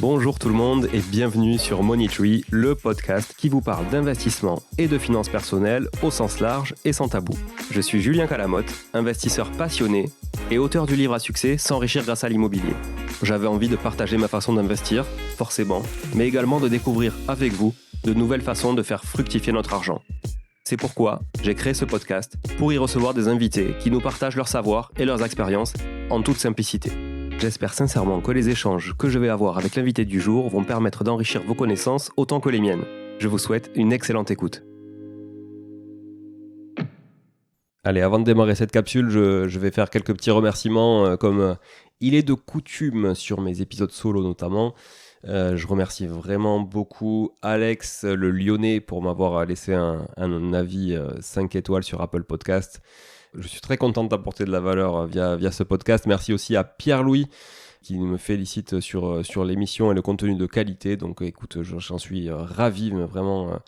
Bonjour tout le monde et bienvenue sur Money Tree, le podcast qui vous parle d'investissement et de finances personnelles au sens large et sans tabou. Je suis Julien Calamotte, investisseur passionné et auteur du livre à succès S'enrichir grâce à l'immobilier. J'avais envie de partager ma façon d'investir, forcément, mais également de découvrir avec vous de nouvelles façons de faire fructifier notre argent. C'est pourquoi j'ai créé ce podcast pour y recevoir des invités qui nous partagent leur savoir et leurs expériences en toute simplicité. J'espère sincèrement que les échanges que je vais avoir avec l'invité du jour vont permettre d'enrichir vos connaissances autant que les miennes. Je vous souhaite une excellente écoute. Allez, avant de démarrer cette capsule, je vais faire quelques petits remerciements comme il est de coutume sur mes épisodes solo notamment. Je remercie vraiment beaucoup Alex le Lyonnais pour m'avoir laissé un avis 5 étoiles sur Apple Podcast. Je suis très content d'apporter de la valeur via ce podcast. Merci aussi à Pierre-Louis qui me félicite sur l'émission et le contenu de qualité. Donc écoute, j'en suis ravi mais vraiment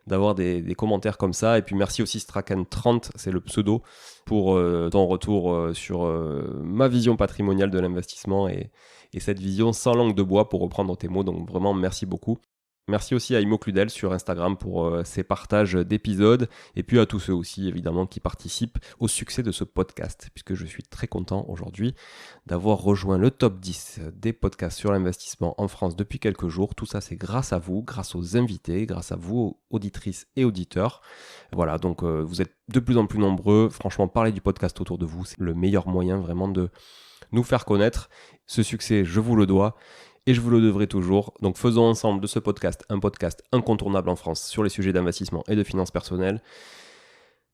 d'avoir des commentaires comme ça. Et puis merci aussi Strachan30, c'est le pseudo, pour ton retour sur ma vision patrimoniale de l'investissement et cette vision sans langue de bois pour reprendre tes mots. Donc vraiment merci beaucoup. Merci aussi à Imo Cludel sur Instagram pour ses partages d'épisodes et puis à tous ceux aussi évidemment qui participent au succès de ce podcast puisque je suis très content aujourd'hui d'avoir rejoint le top 10 des podcasts sur l'investissement en France depuis quelques jours. Tout ça c'est grâce à vous, grâce aux invités, grâce à vous auditrices et auditeurs. Voilà, donc vous êtes de plus en plus nombreux. Franchement, parlez du podcast autour de vous, c'est le meilleur moyen vraiment de nous faire connaître. Ce succès, je vous le dois. Et je vous le devrai toujours. Donc faisons ensemble de ce podcast un podcast incontournable en France sur les sujets d'investissement et de finances personnelles.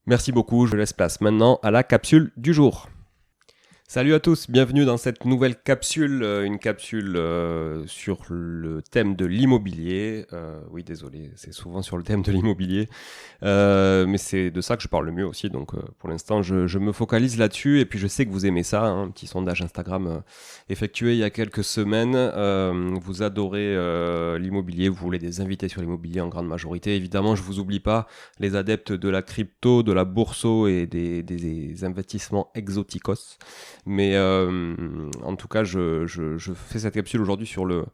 Merci beaucoup, je laisse place maintenant à la capsule du jour. Salut à tous, bienvenue dans cette nouvelle capsule, une capsule sur le thème de l'immobilier. Oui, désolé, c'est souvent sur le thème de l'immobilier, mais c'est de ça que je parle le mieux aussi, donc pour l'instant je me focalise là-dessus, et puis je sais que vous aimez ça, hein, un petit sondage Instagram effectué il y a quelques semaines. Vous adorez l'immobilier, vous voulez des invités sur l'immobilier en grande majorité. Évidemment, je vous oublie pas les adeptes de la crypto, de la bourso et des investissements exoticos. Mais en tout cas, je fais cette capsule aujourd'hui sur le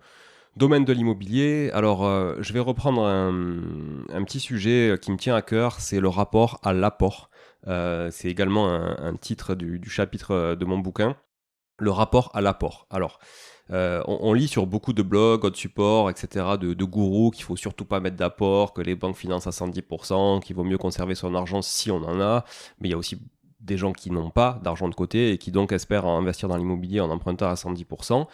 domaine de l'immobilier. Alors, je vais reprendre un petit sujet qui me tient à cœur, c'est le rapport à l'apport. C'est également un titre du chapitre de mon bouquin, le rapport à l'apport. Alors, on lit sur beaucoup de blogs, autres supports, etc., de gourous qu'il faut surtout pas mettre d'apport, que les banques financent à 110%, qu'il vaut mieux conserver son argent si on en a, mais il y a aussi des gens qui n'ont pas d'argent de côté et qui donc espèrent investir dans l'immobilier en empruntant à 110%.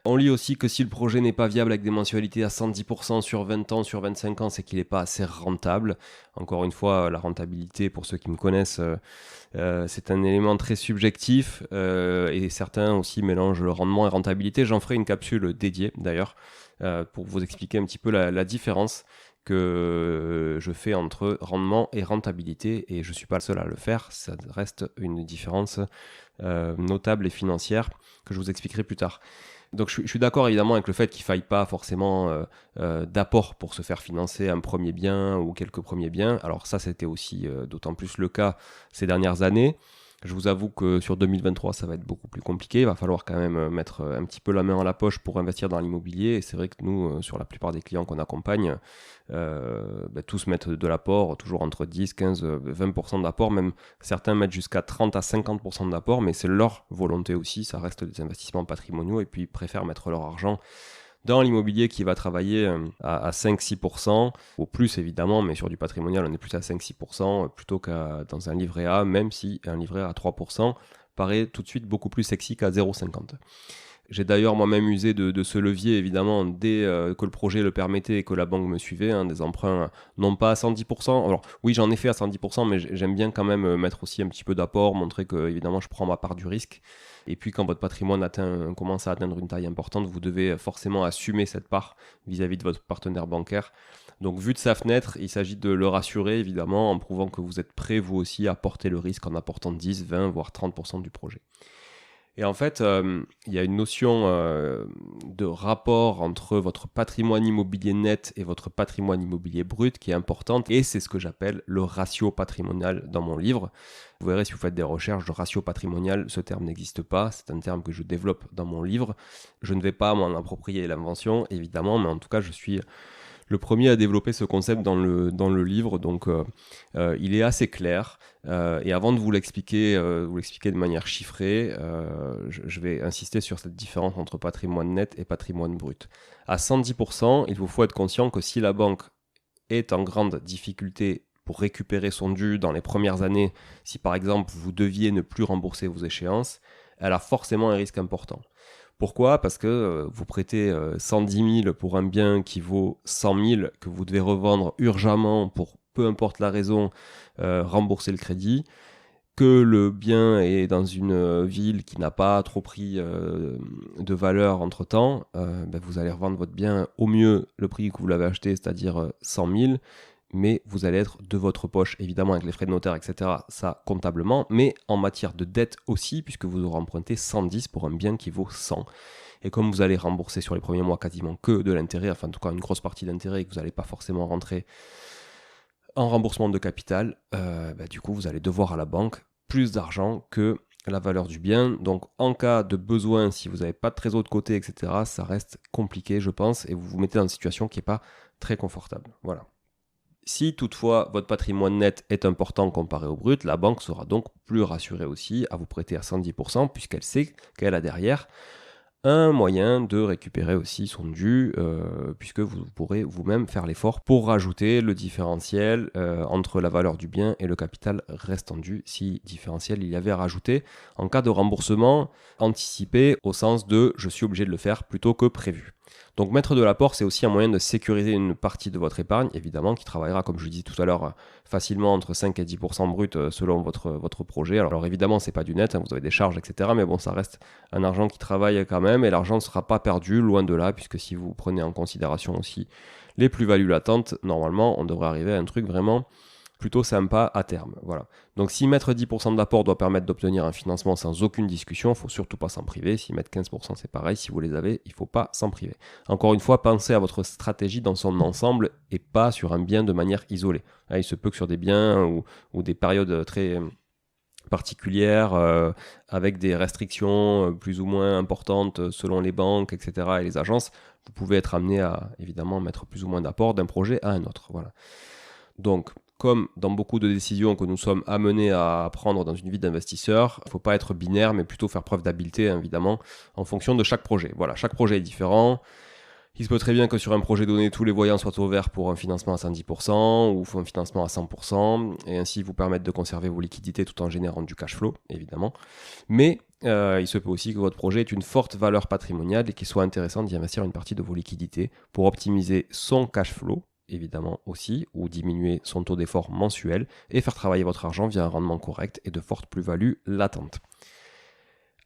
On lit aussi que si le projet n'est pas viable avec des mensualités à 110% sur 20 ans, sur 25 ans, c'est qu'il n'est pas assez rentable. Encore une fois, la rentabilité, pour ceux qui me connaissent, c'est un élément très subjectif et certains aussi mélangent le rendement et rentabilité. J'en ferai une capsule dédiée d'ailleurs pour vous expliquer un petit peu la différence que je fais entre rendement et rentabilité, et je ne suis pas le seul à le faire, ça reste une différence notable et financière que je vous expliquerai plus tard. Donc je suis d'accord évidemment avec le fait qu'il ne faille pas forcément d'apport pour se faire financer un premier bien ou quelques premiers biens. Alors ça c'était aussi d'autant plus le cas ces dernières années. Je vous avoue que sur 2023, ça va être beaucoup plus compliqué. Il va falloir quand même mettre un petit peu la main à la poche pour investir dans l'immobilier. Et c'est vrai que nous, sur la plupart des clients qu'on accompagne, tous mettent de l'apport, toujours entre 10, 15, 20% d'apport. Même certains mettent jusqu'à 30 à 50% d'apport, mais c'est leur volonté aussi. Ça reste des investissements patrimoniaux et puis ils préfèrent mettre leur argent dans l'immobilier qui va travailler à 5-6%, au plus évidemment, mais sur du patrimonial, on est plus à 5-6% plutôt qu'à dans un livret A, même si un livret A à 3% paraît tout de suite beaucoup plus sexy qu'à 0,50. J'ai d'ailleurs moi-même usé de ce levier, évidemment, dès que le projet le permettait et que la banque me suivait, hein, des emprunts non pas à 110%. Alors oui, j'en ai fait à 110%, mais j'aime bien quand même mettre aussi un petit peu d'apport, montrer que, évidemment, je prends ma part du risque. Et puis quand votre patrimoine commence à atteindre une taille importante, vous devez forcément assumer cette part vis-à-vis de votre partenaire bancaire. Donc vu de sa fenêtre, il s'agit de le rassurer évidemment en prouvant que vous êtes prêt vous aussi à porter le risque en apportant 10, 20, voire 30% du projet. Et en fait, il y a une notion de rapport entre votre patrimoine immobilier net et votre patrimoine immobilier brut qui est importante. Et c'est ce que j'appelle le ratio patrimonial dans mon livre. Vous verrez si vous faites des recherches, de ratio patrimonial, ce terme n'existe pas. C'est un terme que je développe dans mon livre. Je ne vais pas m'en approprier l'invention, évidemment, mais en tout cas, je suis le premier à développer ce concept dans le livre, donc il est assez clair. Et avant de vous l'expliquer de manière chiffrée, je vais insister sur cette différence entre patrimoine net et patrimoine brut. À 110%, il vous faut être conscient que si la banque est en grande difficulté pour récupérer son dû dans les premières années, si par exemple vous deviez ne plus rembourser vos échéances, elle a forcément un risque important. Pourquoi ? Parce que vous prêtez 110 000 pour un bien qui vaut 100 000, que vous devez revendre urgemment pour, peu importe la raison, rembourser le crédit, que le bien est dans une ville qui n'a pas trop pris de valeur entre-temps, vous allez revendre votre bien au mieux le prix que vous l'avez acheté, c'est-à-dire 100 000, mais vous allez être de votre poche, évidemment avec les frais de notaire, etc., ça comptablement, mais en matière de dette aussi, puisque vous aurez emprunté 110 pour un bien qui vaut 100. Et comme vous allez rembourser sur les premiers mois quasiment que de l'intérêt, enfin en tout cas une grosse partie d'intérêt, et que vous n'allez pas forcément rentrer en remboursement de capital, du coup vous allez devoir à la banque plus d'argent que la valeur du bien. Donc en cas de besoin, si vous n'avez pas de trésor de côté, etc., ça reste compliqué, je pense, et vous vous mettez dans une situation qui n'est pas très confortable. Voilà. Si toutefois votre patrimoine net est important comparé au brut, la banque sera donc plus rassurée aussi à vous prêter à 110% puisqu'elle sait qu'elle a derrière un moyen de récupérer aussi son dû puisque vous pourrez vous-même faire l'effort pour rajouter le différentiel entre la valeur du bien et le capital restant dû, si différentiel il y avait à rajouter en cas de remboursement anticipé au sens de je suis obligé de le faire plutôt que prévu. Donc mettre de l'apport, c'est aussi un moyen de sécuriser une partie de votre épargne, évidemment, qui travaillera, comme je le disais tout à l'heure, facilement entre 5 et 10% brut selon votre projet. Alors évidemment, c'est pas du net, vous avez des charges, etc. Mais bon, ça reste un argent qui travaille quand même, et l'argent ne sera pas perdu, loin de là, puisque si vous prenez en considération aussi les plus-values latentes, normalement, on devrait arriver à un truc vraiment plutôt sympa à terme. Voilà. Donc si mettre 10% de l'apport doit permettre d'obtenir un financement sans aucune discussion, il ne faut surtout pas s'en priver. Si mettre 15% c'est pareil, si vous les avez, il ne faut pas s'en priver. Encore une fois, pensez à votre stratégie dans son ensemble et pas sur un bien de manière isolée. Il se peut que sur des biens ou des périodes très particulières avec des restrictions plus ou moins importantes selon les banques, etc. et les agences, vous pouvez être amené à évidemment mettre plus ou moins d'apport d'un projet à un autre. Voilà. Donc, comme dans beaucoup de décisions que nous sommes amenés à prendre dans une vie d'investisseur, il ne faut pas être binaire, mais plutôt faire preuve d'habileté, évidemment, en fonction de chaque projet. Voilà, chaque projet est différent. Il se peut très bien que sur un projet donné, tous les voyants soient au vert pour un financement à 110% ou un financement à 100%, et ainsi vous permettre de conserver vos liquidités tout en générant du cash flow, évidemment. Mais il se peut aussi que votre projet ait une forte valeur patrimoniale et qu'il soit intéressant d'y investir une partie de vos liquidités pour optimiser son cash flow, évidemment aussi, ou diminuer son taux d'effort mensuel et faire travailler votre argent via un rendement correct et de fortes plus-values latentes.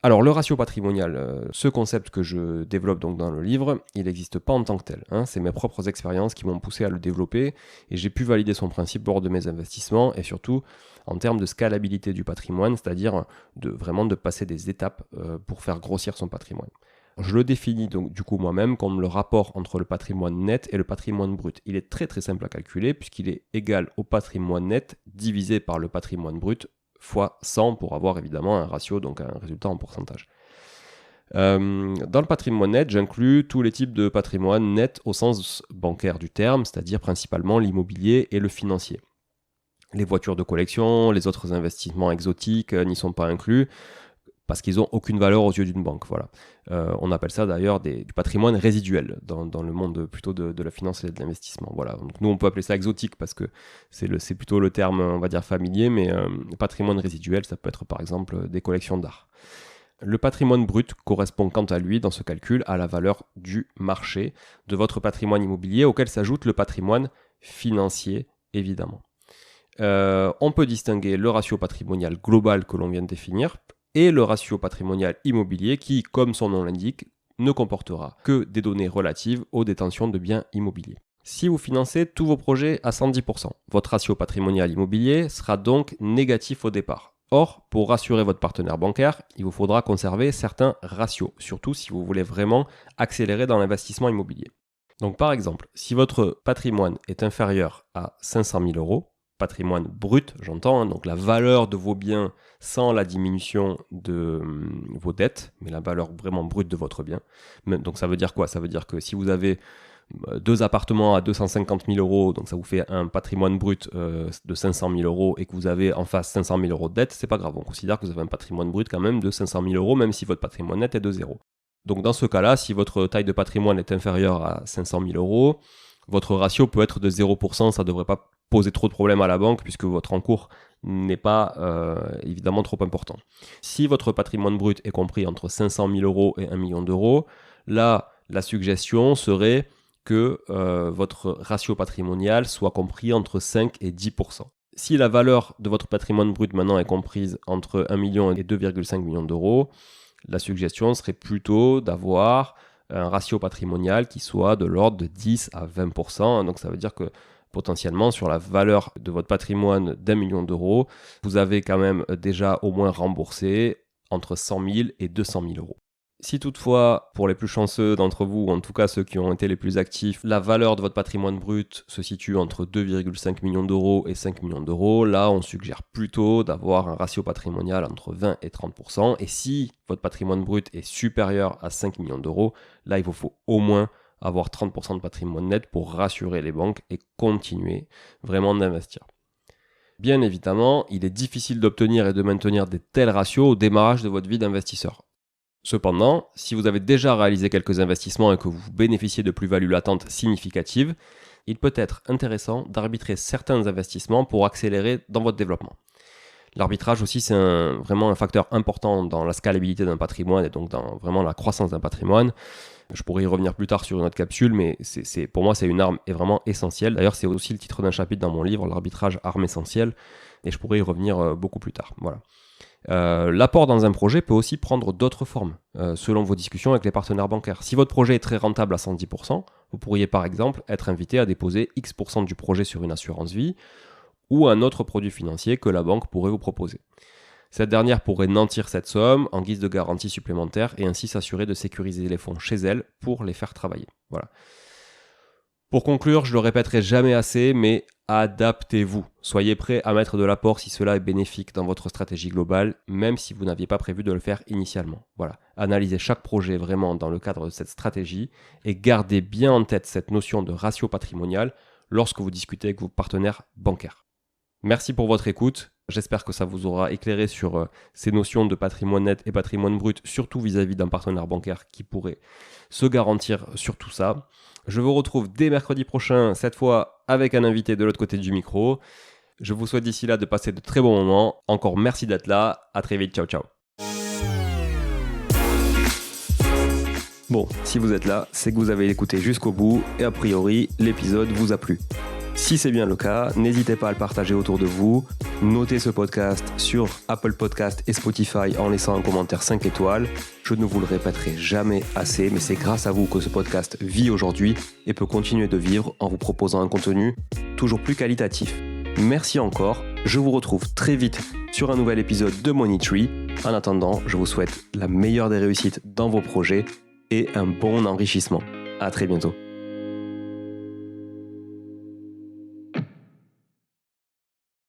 Alors le ratio patrimonial, ce concept que je développe donc dans le livre, il n'existe pas en tant que tel. C'est mes propres expériences qui m'ont poussé à le développer et j'ai pu valider son principe lors de mes investissements et surtout en termes de scalabilité du patrimoine, c'est-à-dire de passer des étapes pour faire grossir son patrimoine. Je le définis donc du coup moi-même comme le rapport entre le patrimoine net et le patrimoine brut. Il est très très simple à calculer puisqu'il est égal au patrimoine net divisé par le patrimoine brut fois 100 pour avoir évidemment un ratio, donc un résultat en pourcentage. Dans le patrimoine net, j'inclus tous les types de patrimoine net au sens bancaire du terme, c'est-à-dire principalement l'immobilier et le financier. Les voitures de collection, les autres investissements exotiques n'y sont pas inclus, parce qu'ils n'ont aucune valeur aux yeux d'une banque. Voilà. On appelle ça d'ailleurs du patrimoine résiduel dans le monde plutôt de la finance et de l'investissement. Voilà. Donc nous, on peut appeler ça exotique parce que c'est plutôt le terme, on va dire, familier, mais patrimoine résiduel, ça peut être par exemple des collections d'art. Le patrimoine brut correspond quant à lui, dans ce calcul, à la valeur du marché de votre patrimoine immobilier, auquel s'ajoute le patrimoine financier, évidemment. On peut distinguer le ratio patrimonial global que l'on vient de définir, et le ratio patrimonial immobilier qui, comme son nom l'indique, ne comportera que des données relatives aux détentions de biens immobiliers. Si vous financez tous vos projets à 110%, votre ratio patrimonial immobilier sera donc négatif au départ. Or, pour rassurer votre partenaire bancaire, il vous faudra conserver certains ratios, surtout si vous voulez vraiment accélérer dans l'investissement immobilier. Donc par exemple, si votre patrimoine est inférieur à 500 000 euros, patrimoine brut, j'entends, donc la valeur de vos biens sans la diminution de vos dettes, mais la valeur vraiment brute de votre bien. Donc ça veut dire quoi ? Ça veut dire que si vous avez 2 appartements à 250 000 euros, donc ça vous fait un patrimoine brut de 500 000 euros et que vous avez en face 500 000 euros de dette, c'est pas grave. On considère que vous avez un patrimoine brut quand même de 500 000 euros, même si votre patrimoine net est de 0. Donc dans ce cas-là, si votre taille de patrimoine est inférieure à 500 000 euros, votre ratio peut être de 0%, ça ne devrait pas poser trop de problèmes à la banque puisque votre encours n'est pas évidemment trop important. Si votre patrimoine brut est compris entre 500 000 euros et 1 million d'euros, là, la suggestion serait que votre ratio patrimonial soit compris entre 5 et 10%. Si la valeur de votre patrimoine brut maintenant est comprise entre 1 million et 2,5 millions d'euros, la suggestion serait plutôt d'avoir un ratio patrimonial qui soit de l'ordre de 10 à 20%. Donc ça veut dire que potentiellement sur la valeur de votre patrimoine d'1 million d'euros, vous avez quand même déjà au moins remboursé entre 100 000 et 200 000 euros. Si toutefois, pour les plus chanceux d'entre vous, ou en tout cas ceux qui ont été les plus actifs, la valeur de votre patrimoine brut se situe entre 2,5 millions d'euros et 5 millions d'euros, là on suggère plutôt d'avoir un ratio patrimonial entre 20 et 30%. Et si votre patrimoine brut est supérieur à 5 millions d'euros, là il vous faut au moins avoir 30% de patrimoine net pour rassurer les banques et continuer vraiment d'investir. Bien évidemment, il est difficile d'obtenir et de maintenir des tels ratios au démarrage de votre vie d'investisseur. Cependant, si vous avez déjà réalisé quelques investissements et que vous bénéficiez de plus-values latentes significatives, il peut être intéressant d'arbitrer certains investissements pour accélérer dans votre développement. L'arbitrage aussi, c'est vraiment un facteur important dans la scalabilité d'un patrimoine et donc dans vraiment la croissance d'un patrimoine. Je pourrais y revenir plus tard sur une autre capsule, mais pour moi, c'est une arme vraiment essentielle. D'ailleurs, c'est aussi le titre d'un chapitre dans mon livre, l'arbitrage, arme essentielle, et je pourrais y revenir beaucoup plus tard. Voilà. L'apport dans un projet peut aussi prendre d'autres formes, selon vos discussions avec les partenaires bancaires. Si votre projet est très rentable à 110%, vous pourriez par exemple être invité à déposer X% du projet sur une assurance vie ou un autre produit financier que la banque pourrait vous proposer. Cette dernière pourrait nantir cette somme en guise de garantie supplémentaire et ainsi s'assurer de sécuriser les fonds chez elle pour les faire travailler. Voilà. Pour conclure, je le répéterai jamais assez, mais adaptez-vous. Soyez prêt à mettre de l'apport si cela est bénéfique dans votre stratégie globale, même si vous n'aviez pas prévu de le faire initialement. Voilà. Analysez chaque projet vraiment dans le cadre de cette stratégie et gardez bien en tête cette notion de ratio patrimonial lorsque vous discutez avec vos partenaires bancaires. Merci pour votre écoute. J'espère que ça vous aura éclairé sur ces notions de patrimoine net et patrimoine brut, surtout vis-à-vis d'un partenaire bancaire qui pourrait se garantir sur tout ça. Je vous retrouve dès mercredi prochain, cette fois avec un invité de l'autre côté du micro. Je vous souhaite d'ici là de passer de très bons moments. Encore merci d'être là. À très vite. Ciao, ciao. Bon, si vous êtes là, c'est que vous avez écouté jusqu'au bout et a priori, l'épisode vous a plu. Si c'est bien le cas, n'hésitez pas à le partager autour de vous. Notez ce podcast sur Apple Podcast et Spotify en laissant un commentaire 5 étoiles. Je ne vous le répéterai jamais assez, mais c'est grâce à vous que ce podcast vit aujourd'hui et peut continuer de vivre en vous proposant un contenu toujours plus qualitatif. Merci encore, je vous retrouve très vite sur un nouvel épisode de Money Tree. En attendant, je vous souhaite la meilleure des réussites dans vos projets et un bon enrichissement. À très bientôt.